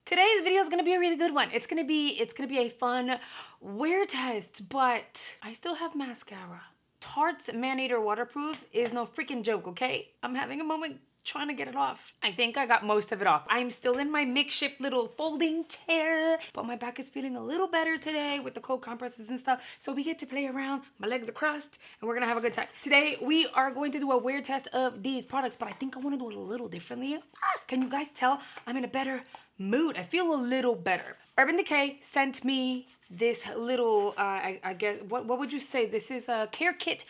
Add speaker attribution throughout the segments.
Speaker 1: Today's video is gonna be a really good one. It's gonna be a fun wear test, but I still have mascara. Tarte's Man-Eater Waterproof is no freaking joke, okay? I'm having a moment trying to get it off. I think I got most of it off. I'm still in my makeshift little folding chair, but my back is feeling a little better today with the cold compresses and stuff. So we get to play around. My legs are crossed and we're gonna have a good time. Today, we are going to do a wear test of these products, but I think I wanna do it a little differently. Can you guys tell I'm in a better mood? I feel a little better. Urban Decay sent me this little, I guess, what would you say? This is a care kit,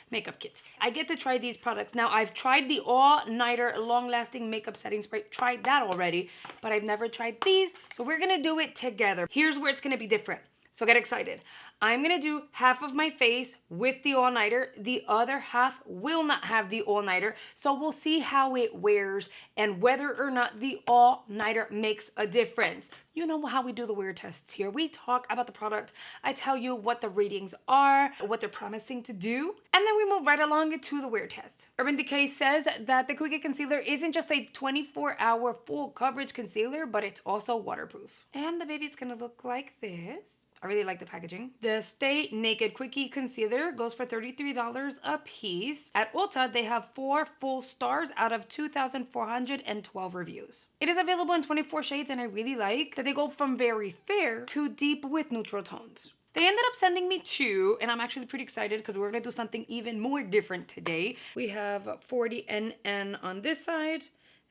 Speaker 1: makeup kit. I get to try these products. Now, I've tried the all-nighter long-lasting makeup setting spray, tried that already, but I've never tried these, so we're gonna do it together. Here's where it's gonna be different, so get excited. I'm gonna do half of my face with the all-nighter. The other half will not have the all-nighter. So we'll see how it wears and whether or not the all-nighter makes a difference. You know how we do the wear tests here. We talk about the product. I tell you what the ratings are, what they're promising to do, and then we move right along to the wear test. Urban Decay says that the Quickie Concealer isn't just a 24-hour full coverage concealer, but it's also waterproof. And the baby's gonna look like this. I really like the packaging. The Stay Naked Quickie Concealer goes for $33 a piece. At Ulta, they have 4 full stars out of 2,412 reviews. It is available in 24 shades, and I really like that they go from very fair to deep with neutral tones. They ended up sending me 2, and I'm actually pretty excited because we're gonna do something even more different today. We have 40 NN on this side,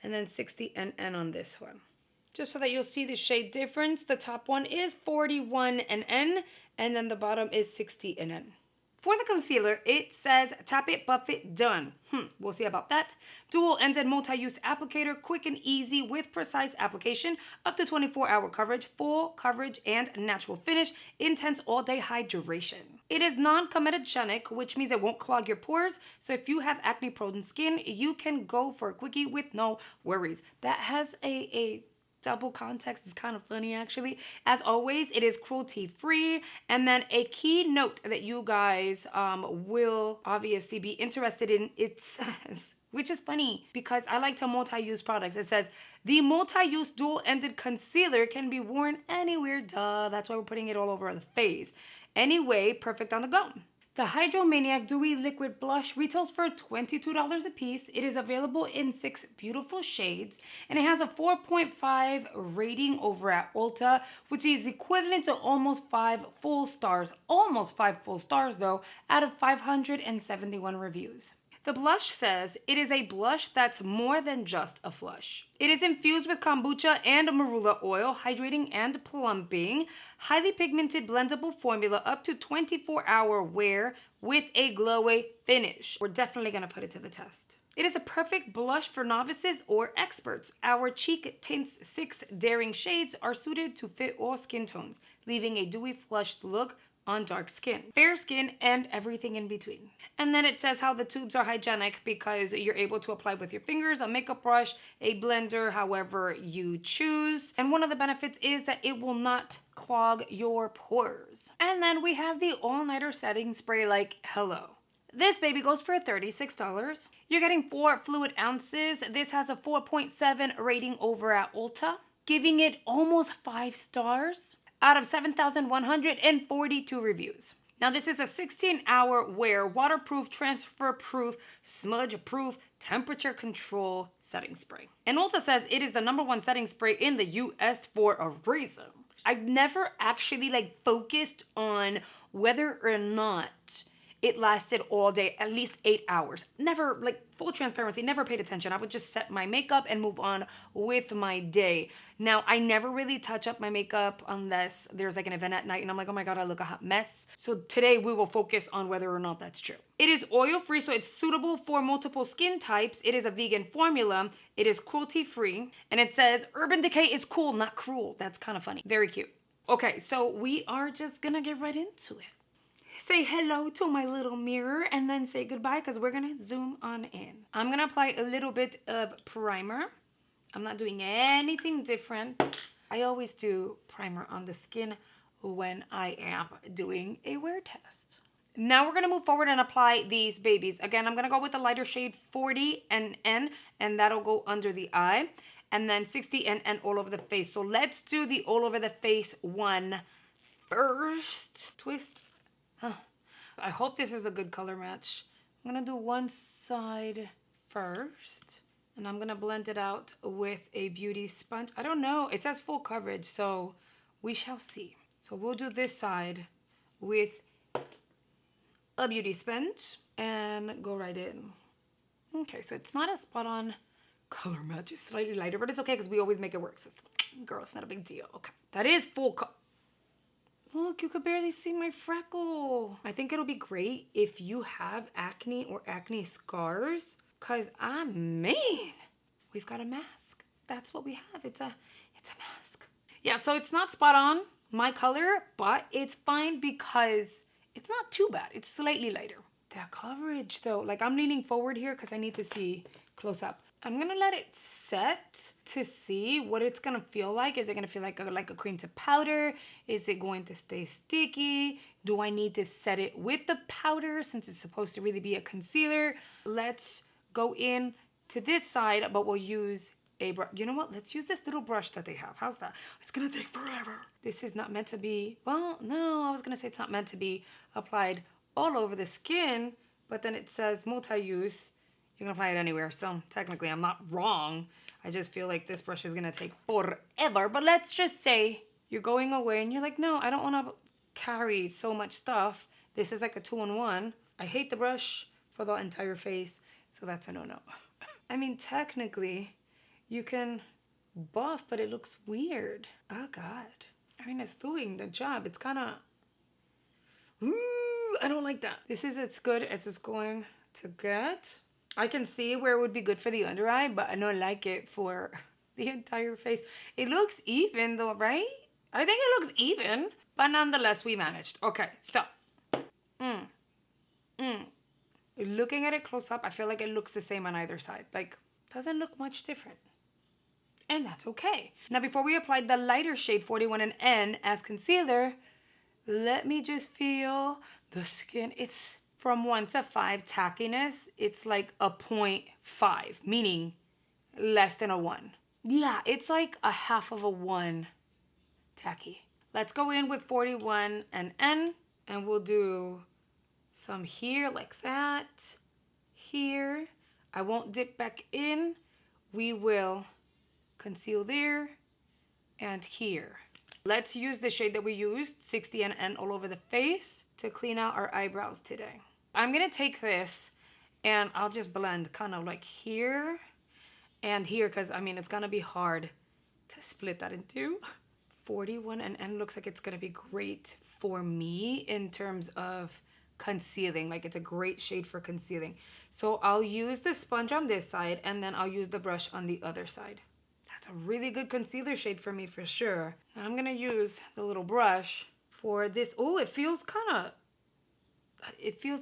Speaker 1: and then 60 NN on this one. Just so that you'll see the shade difference, the top one is 41 NN, and then the bottom is 60 NN. For the concealer, it says tap it, buff it, done. We'll see about that. Dual-ended multi-use applicator, quick and easy with precise application, up to 24-hour coverage, full coverage, and natural finish, intense all-day hydration. It is non-comedogenic, which means it won't clog your pores, so if you have acne-prone skin, you can go for a quickie with no worries. That has a double context. Is kind of funny actually. As always, it is cruelty free, and then a key note that you guys will obviously be interested in, it says, which is funny because I like to multi-use products. It says the multi-use dual-ended concealer can be worn anywhere. Duh, that's why we're putting it all over the face. Anyway, perfect on the go. The Hydromaniac Dewy Liquid Blush retails for $22 a piece. It is available in 6 beautiful shades, and it has a 4.5 rating over at Ulta, which is equivalent to almost 5 full stars. Almost 5 full stars, though, out of 571 reviews. The blush says it is a blush that's more than just a flush. It is infused with kombucha and marula oil, hydrating and plumping. Highly pigmented blendable formula, up to 24-hour wear with a glowy finish. We're definitely gonna put it to the test. It is a perfect blush for novices or experts. Our cheek tints 6 daring shades are suited to fit all skin tones, leaving a dewy flushed look on dark skin, fair skin, and everything in between. And then it says how the tubes are hygienic because you're able to apply with your fingers, a makeup brush, a blender, however you choose. And one of the benefits is that it will not clog your pores. And then we have the all-nighter setting spray like hello. This baby goes for $36. You're getting 4 fluid ounces. This has a 4.7 rating over at Ulta, giving it almost 5 stars. Out of 7,142 reviews. Now this is a 16-hour wear, waterproof, transfer-proof, smudge-proof, temperature control setting spray. And Ulta says it is the #1 setting spray in the US for a reason. I've never actually focused on whether or not it lasted all day, at least 8 hours. Never, full transparency, never paid attention. I would just set my makeup and move on with my day. Now, I never really touch up my makeup unless there's an event at night and I'm like, oh my God, I look a hot mess. So today we will focus on whether or not that's true. It is oil-free, so it's suitable for multiple skin types. It is a vegan formula. It is cruelty-free. And it says, Urban Decay is cool, not cruel. That's kind of funny. Very cute. Okay, so we are just gonna get right into it. Say hello to my little mirror and then say goodbye because we're gonna zoom on in. I'm gonna apply a little bit of primer. I'm not doing anything different. I always do primer on the skin when I am doing a wear test. Now we're gonna move forward and apply these babies. Again, I'm gonna go with the lighter shade 40 NN, and that'll go under the eye. and then 60 and all over the face. So let's do the all over the face one first. Twist. Huh. I hope this is a good color match. I'm gonna do one side first, and I'm gonna blend it out with a beauty sponge. I don't know, it says full coverage, so we shall see. So we'll do this side with a beauty sponge and go right in. Okay, so it's not a spot on color match, it's slightly lighter, but it's okay because we always make it work. So girl, it's not a big deal. Okay, that is full Look, you could barely see my freckle. I think it'll be great if you have acne or acne scars, because I mean, we've got a mask. That's what we have. It's a mask. Yeah, so it's not spot on my color, but it's fine because it's not too bad. It's slightly lighter. That coverage though, like I'm leaning forward here because I need to see close up. I'm gonna let it set to see what it's gonna feel like. Is it gonna feel like a cream to powder? Is it going to stay sticky? Do I need to set it with the powder since it's supposed to really be a concealer? Let's go in to this side, but we'll use a brush. You know what? Let's use this little brush that they have. How's that? It's gonna take forever. This is not meant to be, well, no, I was gonna say it's not meant to be applied all over the skin, but then it says multi-use. You can apply it anywhere, so technically I'm not wrong. I just feel like this brush is gonna take forever, but let's just say you're going away and you're like, no, I don't wanna carry so much stuff. This is like a 2-in-1. I hate the brush for the entire face, so that's a no-no. I mean, technically, you can buff, but it looks weird. Oh God. I mean, it's doing the job. It's kinda, ooh, I don't like that. This is as good as it's going to get. I can see where it would be good for the under eye, but I don't like it for the entire face. It looks even though, right? I think it looks even, but nonetheless, we managed. Okay, so, looking at it close up, I feel like it looks the same on either side. Like, doesn't look much different. And that's okay. Now, before we apply the lighter shade 41 and N as concealer, let me just feel the skin. It's from 1 to 5 tackiness, it's like a 0.5, meaning less than a 1. Yeah, it's like a half of a 1 tacky. Let's go in with 41 and N, and we'll do some here like that, here. I won't dip back in. We will conceal there and here. Let's use the shade that we used, 60 and N all over the face, to clean out our eyebrows today. I'm gonna take this and I'll just blend kind of like here and here, because I mean, it's gonna be hard to split that in two. 41 and N looks like it's gonna be great for me in terms of concealing. Like, it's a great shade for concealing. So I'll use the sponge on this side and then I'll use the brush on the other side. That's a really good concealer shade for me for sure. Now I'm gonna use the little brush for this. Oh, it feels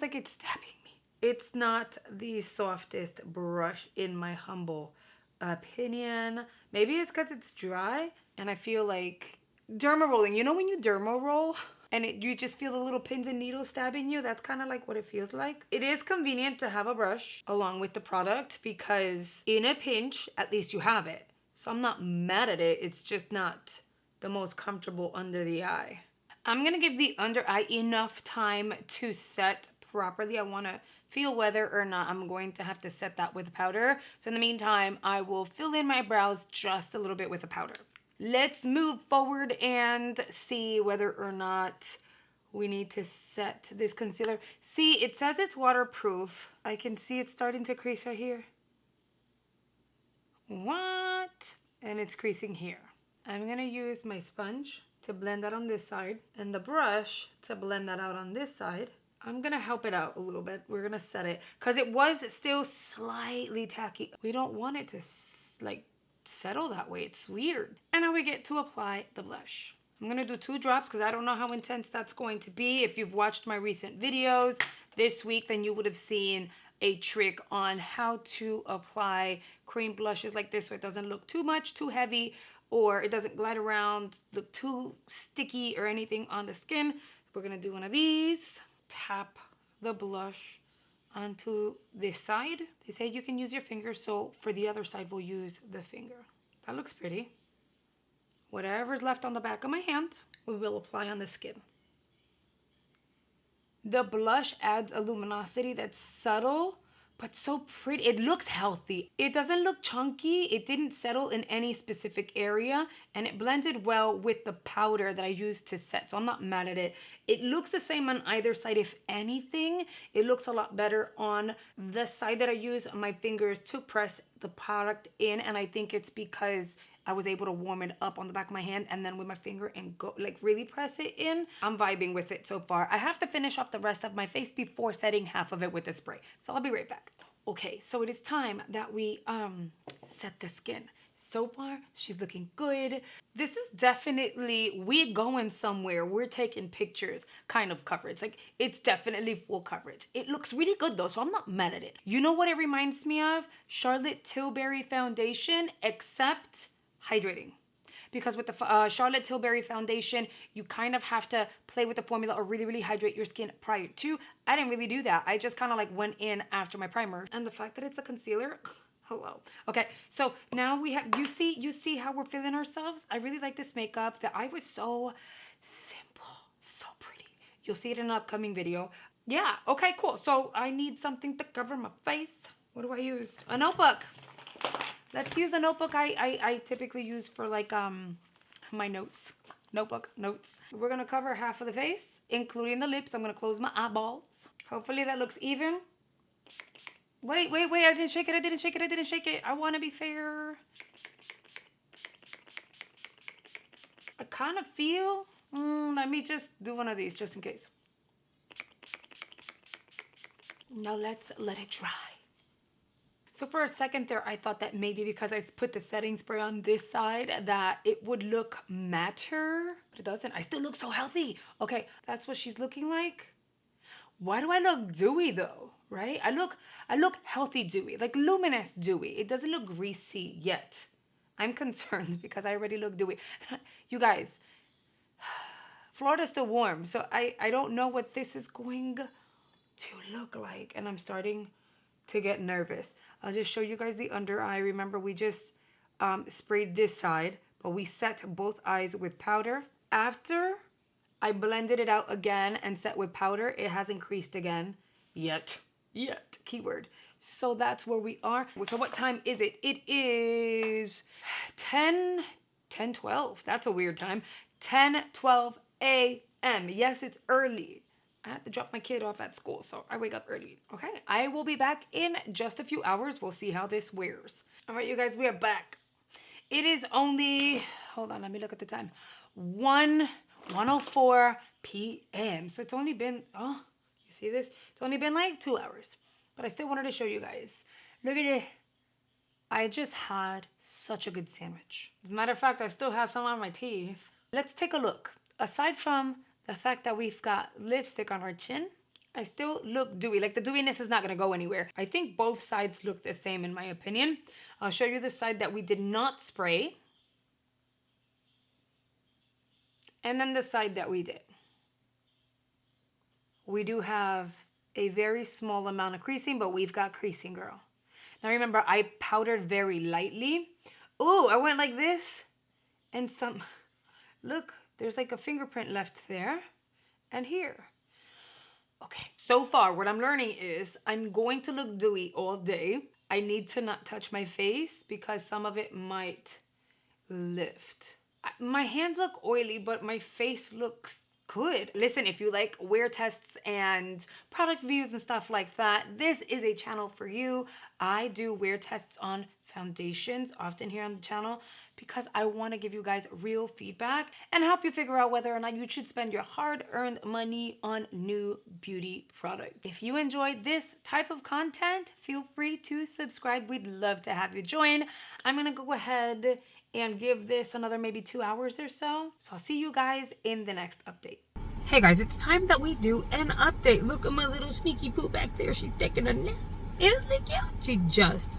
Speaker 1: like it's stabbing me. It's not the softest brush in my humble opinion. Maybe it's because it's dry and I feel like derma rolling. You know when you derma roll and you just feel the little pins and needles stabbing you? That's kind of like what it feels like. It is convenient to have a brush along with the product because in a pinch, at least you have it. So I'm not mad at it. It's just not the most comfortable under the eye. I'm gonna give the under eye enough time to set properly. I wanna feel whether or not I'm going to have to set that with powder. So in the meantime, I will fill in my brows just a little bit with the powder. Let's move forward and see whether or not we need to set this concealer. See, it says it's waterproof. I can see it starting to crease right here. What? And it's creasing here. I'm gonna use my sponge to blend that on this side and the brush to blend that out on this side. I'm gonna help it out a little bit. We're gonna set it because it was still slightly tacky. We don't want it to like settle that way. It's weird. And now we get to apply the blush. I'm gonna do 2 drops because I don't know how intense that's going to be. If you've watched my recent videos this week, then you would have seen a trick on how to apply cream blushes like this so it doesn't look too much, too heavy, or it doesn't glide around, look too sticky or anything on the skin. We're gonna do one of these. Tap the blush onto this side. They say you can use your finger, so for the other side, we'll use the finger. That looks pretty. Whatever's left on the back of my hand, we will apply on the skin. The blush adds a luminosity that's subtle, but so pretty. It looks healthy. It doesn't look chunky. It didn't settle in any specific area, and it blended well with the powder that I used to set, so I'm not mad at it. It looks the same on either side. If anything, it looks a lot better on the side that I use my fingers to press the product in, and I think it's because I was able to warm it up on the back of my hand and then with my finger and go like really press it in. I'm vibing with it so far. I have to finish off the rest of my face before setting half of it with the spray. So I'll be right back. Okay, so it is time that we set the skin. So far, she's looking good. This is definitely, we're going somewhere. We're taking pictures kind of coverage. Like, it's definitely full coverage. It looks really good though, so I'm not mad at it. You know what it reminds me of? Charlotte Tilbury foundation, except hydrating. Because with the Charlotte Tilbury foundation, you kind of have to play with the formula or really, really hydrate your skin prior to. I didn't really do that. I just kind of like went in after my primer. And the fact that it's a concealer, hello. Okay, so now we have, you see how we're feeling ourselves? I really like this makeup. The eye was so simple, so pretty. You'll see it in an upcoming video. Yeah, okay, cool. So I need something to cover my face. What do I use? A notebook. Let's use a notebook I typically use for like my notes. Notebook, notes. We're gonna cover half of the face, including the lips. I'm gonna close my eyeballs. Hopefully that looks even. Wait, I didn't shake it. I wanna be fair. I kind of feel, let me just do one of these just in case. Now let's let it dry. So for a second there, I thought that maybe because I put the setting spray on this side that it would look matter, but it doesn't. I still look so healthy. Okay, that's what she's looking like. Why do I look dewy though, right? I look healthy dewy, like luminous dewy. It doesn't look greasy yet. I'm concerned because I already look dewy. You guys, Florida's still warm, so I don't know what this is going to look like, and I'm starting to get nervous. I'll just show you guys the under eye. Remember, we just sprayed this side, but we set both eyes with powder. After I blended it out again and set with powder, it hasn't creased again yet, keyword. So that's where we are. So what time is it? It is 10:12. That's a weird time. 10:12 a.m. Yes, it's early. I have to drop my kid off at school, so I wake up early. Okay, I will be back in just a few hours. We'll see how this wears. All right, you guys, we are back. It is only, hold on, let me look at the time. 1:04 p.m. So it's only been, oh, you see this? It's only been like 2 hours. But I still wanted to show you guys. Look at it. I just had such a good sandwich. As a matter of fact, I still have some on my teeth. Let's take a look. Aside from the fact that we've got lipstick on our chin, I still look dewy. Like the dewiness is not gonna go anywhere. I think both sides look the same in my opinion. I'll show you the side that we did not spray. And then the side that we did. We do have a very small amount of creasing, but we've got creasing, girl. Now remember, I powdered very lightly. Ooh, I went like this. And some, look, there's like a fingerprint left there and here. Okay, so far what I'm learning is I'm going to look dewy all day. I need to not touch my face because some of it might lift. My hands look oily, but my face looks good. Listen, if you like wear tests and product reviews and stuff like that, this is a channel for you. I do wear tests on foundations often here on the channel because I want to give you guys real feedback and help you figure out whether or not you should spend your hard-earned money on new beauty products. If you enjoyed this type of content, feel free to subscribe. We'd love to have you join. I'm going to go ahead and give this another maybe 2 hours or so. So I'll see you guys in the next update. Hey guys, it's time that we do an update. Look at my little sneaky poo back there. She's taking a nap. Isn't it cute? She just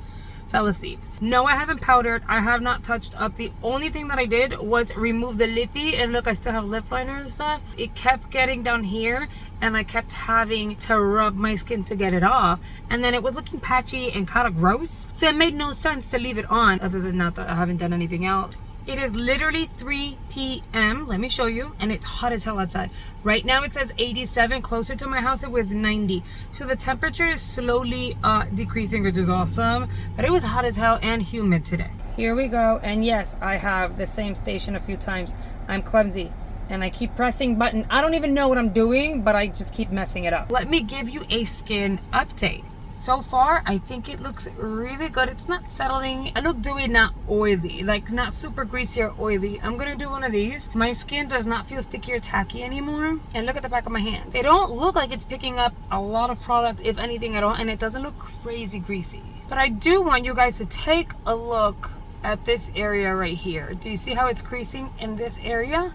Speaker 1: fell asleep. No, I haven't powdered. I have not touched up. The only thing that I did was remove the lippy, and look, I still have lip liner and stuff. It kept getting down here and I kept having to rub my skin to get it off, and then it was looking patchy and kind of gross, so it made no sense to leave it on. Other than that, I haven't done anything else. It is literally 3 p.m. Let me show you. And it's hot as hell outside. Right now it says 87. Closer to my house it was 90. So the temperature is slowly decreasing, which is awesome. But it was hot as hell and humid today. Here we go. And yes, I have the same station a few times. I'm clumsy and I keep pressing button. I don't even know what I'm doing, but I just keep messing it up. Let me give you a skin update. So far, I think it looks really good. It's not settling. I look dewy, not oily, like not super greasy or oily. I'm gonna do one of these. My skin does not feel sticky or tacky anymore. And look at the back of my hand. They don't look like it's picking up a lot of product, if anything at all, and it doesn't look crazy greasy. But I do want you guys to take a look at this area right here. Do you see how it's creasing in this area?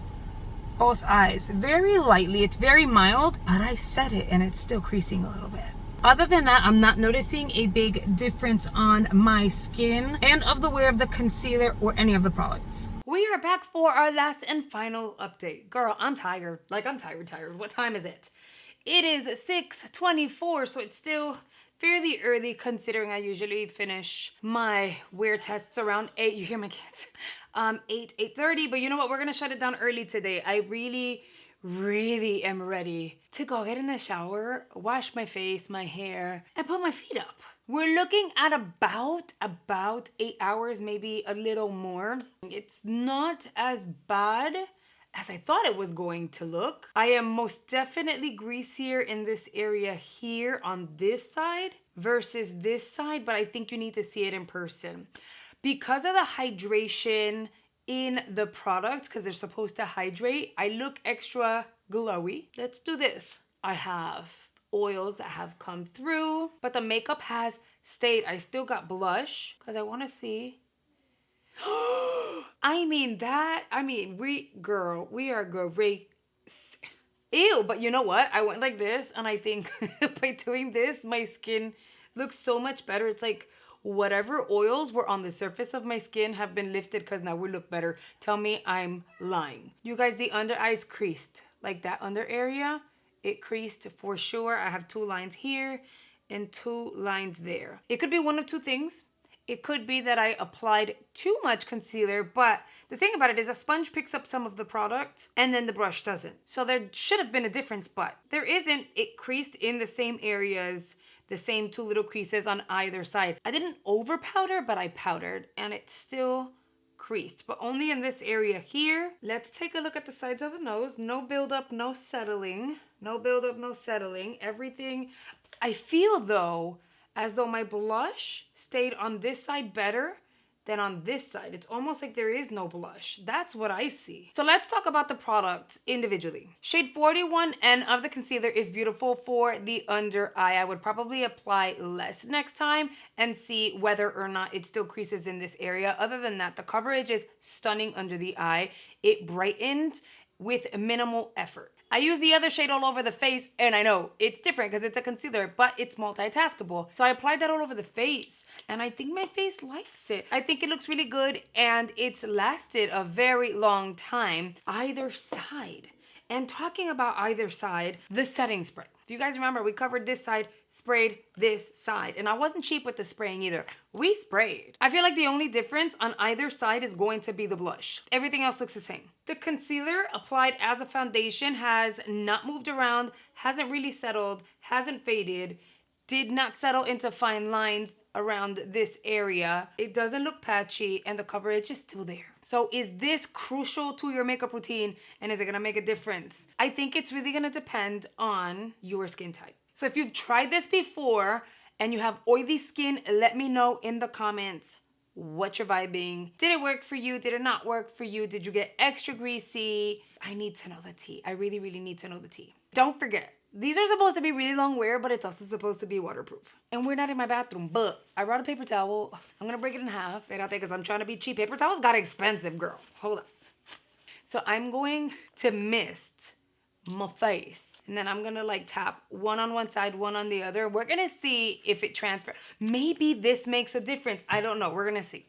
Speaker 1: Both eyes, very lightly. It's very mild, but I set it and it's still creasing a little bit. Other than that, I'm not noticing a big difference on my skin and of the wear of the concealer or any of the products. We are back for our last and final update. Girl, I'm tired. Like, I'm tired. What time is it? It is 6:24, so it's still fairly early considering I usually finish my wear tests around 8. You hear my kids? 8:30, but you know what? We're gonna shut it down early today. I really am ready to go get in the shower, wash my face, my hair, and put my feet up. We're looking at about 8 hours, maybe a little more. It's not as bad as I thought it was going to look. I am most definitely greasier in this area here on this side versus this side, but I think you need to see it in person. Because of the hydration in the products, because they're supposed to hydrate, I look extra glowy. Let's do this. I have oils that have come through, but the makeup has stayed. I still got blush because I want to see. We are great. Ew, but you know what? I went like this, and I think by doing this, my skin looks so much better. It's like whatever oils were on the surface of my skin have been lifted because now we look better. Tell me I'm lying. You guys, the under eyes creased. Like that under area, it creased for sure. I have 2 lines here and 2 lines there. It could be one of 2 things. It could be that I applied too much concealer, but the thing about it is a sponge picks up some of the product and then the brush doesn't. So there should have been a difference, but there isn't. It creased in the same areas, the same 2 little creases on either side. I didn't over powder, but I powdered and it still creased, but only in this area here. Let's take a look at the sides of the nose. No buildup, no settling. No buildup, no settling. Everything. I feel though, as though my blush stayed on this side better than on this side. It's almost like there is no blush. That's what I see. So let's talk about the products individually. Shade 41N of the concealer is beautiful for the under eye. I would probably apply less next time and see whether or not it still creases in this area. Other than that, the coverage is stunning under the eye. It brightened with minimal effort. I use the other shade all over the face, and I know it's different because it's a concealer, but it's multitaskable. So I applied that all over the face, and I think my face likes it. I think it looks really good, and it's lasted a very long time, either side. And talking about either side, the setting spray. If you guys remember, we covered this side, sprayed this side. And I wasn't cheap with the spraying either. We sprayed. I feel like the only difference on either side is going to be the blush. Everything else looks the same. The concealer applied as a foundation has not moved around, hasn't really settled, hasn't faded, did not settle into fine lines around this area. It doesn't look patchy, and the coverage is still there. So is this crucial to your makeup routine, and is it gonna make a difference? I think it's really gonna depend on your skin type. So if you've tried this before and you have oily skin, let me know in the comments what you're vibing. Did it work for you? Did it not work for you? Did you get extra greasy? I need to know the tea. I really need to know the tea. Don't forget, these are supposed to be really long wear, but it's also supposed to be waterproof. And we're not in my bathroom, but I brought a paper towel. I'm gonna break it in half, because I'm trying to be cheap. Paper towels got expensive, girl. Hold up. So I'm going to mist my face And then I'm gonna like tap one on one side, one on the other. We're gonna see if it transfers. Maybe this makes a difference. I don't know. We're gonna see.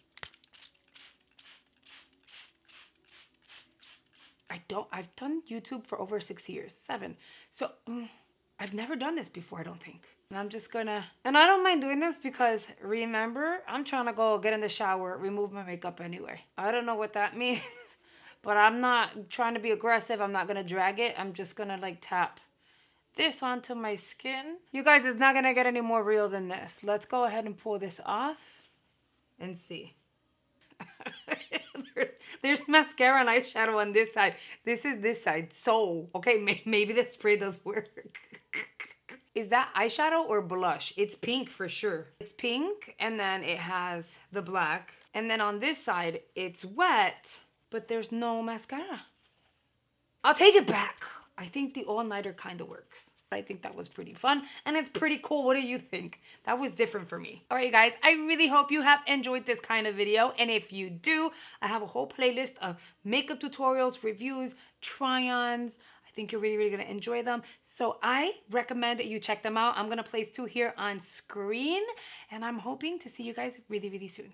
Speaker 1: I've done YouTube for over 6 years, 7. So I've never done this before, I don't think. And I'm just gonna, and I don't mind doing this because remember, I'm trying to go get in the shower, remove my makeup anyway. I don't know what that means, but I'm not trying to be aggressive. I'm not gonna drag it. I'm just gonna like tap this onto my skin. You guys, it's not gonna get any more real than this. Let's go ahead and pull this off and see. there's mascara and eyeshadow on this side. This is this side. So, okay, maybe the spray does work. Is that eyeshadow or blush? It's pink for sure. It's pink, and then it has the black. And then on this side, it's wet, but there's no mascara. I'll take it back. I think the all-nighter kind of works. I think that was pretty fun, and it's pretty cool. What do you think? That was different for me. All right, guys, I really hope you have enjoyed this kind of video, and if you do, I have a whole playlist of makeup tutorials, reviews, try-ons. I think you're really, really gonna enjoy them. So I recommend that you check them out. I'm gonna place 2 here on screen, and I'm hoping to see you guys really, really soon.